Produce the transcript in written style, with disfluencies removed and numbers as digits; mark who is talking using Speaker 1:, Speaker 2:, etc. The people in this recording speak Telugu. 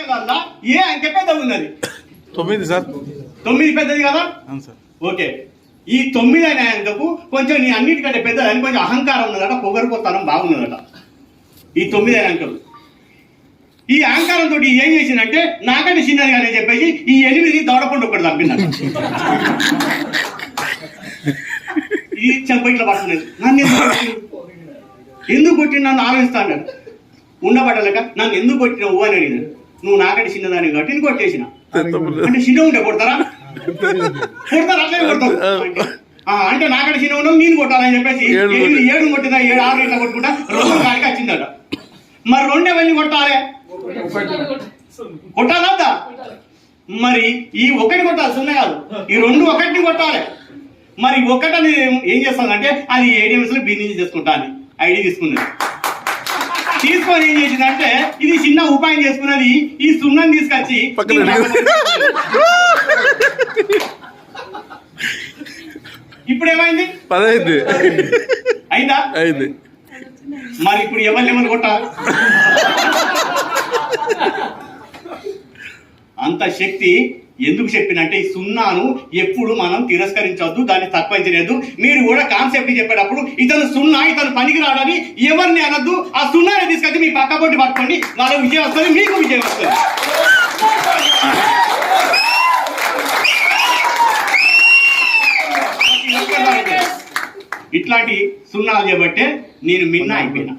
Speaker 1: అంకెలల్లా ఏ అంకె పెద్దగా ఉన్నది?
Speaker 2: 9 సార్.
Speaker 1: 9 పెద్దది కదా?
Speaker 2: అవును సార్.
Speaker 1: ఓకే, ఈ 9 అనే అంకెకు కొంచెం నీ అన్నిటికంటే పెద్దదని కొంచెం అహంకారం ఉన్నదట, పొగరుకొత్తనం బాగున్నదట. ఈ 9 అనే అంకెలు ఈ అహంకారంతో ఏం చేసిందంటే నాకంటే చిన్నది కానీ చెప్పేసి ఈ 8 దవడపండు ఒకటి తప్పిందట. ఈ చెంప ఇట్లా పడుతున్నది. నన్ను ఎందుకు కొట్టిన నన్ను ఆలోచిస్తాను. ఉండబట్టలేక నన్ను ఎందుకు కొట్టినావు అని అడిగినాడు. నువ్వు నాకంటే చిన్నదాన్ని కాబట్టి నేను కొట్టేసిన. అంటే చిన్న ఉంటే కొడతారా? అట్లే కొడతారు. అంటే నాకంటే చిన్న ఉన్నావు నేను కొట్టాలని చెప్పేసి 7 కొట్టిందా 7 6 ఇట్లా కొట్టుకుంటా 2 కాడికి వచ్చిందట. మరి 2 ఎవరిని కొట్టాలి? కొట్టాలద్దా? మరి ఈ 1 కొట్టాలి, 0 కాదు. ఈ 2 1ని కొట్టాలి. మరి 1 అని ఏం చేస్తానంటే అది ఏడిఎంస్ లో బిజినెస్ చేసుకుంటాను ఐడి తీసుకున్నది. తీసుకొని ఏం చేసిందంటే ఇది చిన్న ఉపాయం చేసుకున్నది. ఈ 0ని తీసుకొచ్చి ఇప్పుడు ఏమైంది?
Speaker 2: 10
Speaker 1: అయిందా?
Speaker 2: అయింది.
Speaker 1: మరి ఇప్పుడు ఎవరిని కొట్టాలి? అంత శక్తి ఎందుకు చెప్పినంటే ఈ 0ను ఎప్పుడు మనం తిరస్కరించవద్దు, దాన్ని తక్కువలేదు. మీరు కూడా కాన్సెప్ట్ చెప్పేటప్పుడు ఇతను 0 ఇతను పనికి రావడానికి ఎవరిని అనద్దు. ఆ 0ని తీసుకొచ్చి మీ పక్క పొట్టి పట్టుకోండి. వాళ్ళ విజయం వస్తుంది, మీకు విజయం వస్తుంది. ఇట్లాంటి 0 చేయబట్టే నేను మిన్న అయిపోయినా.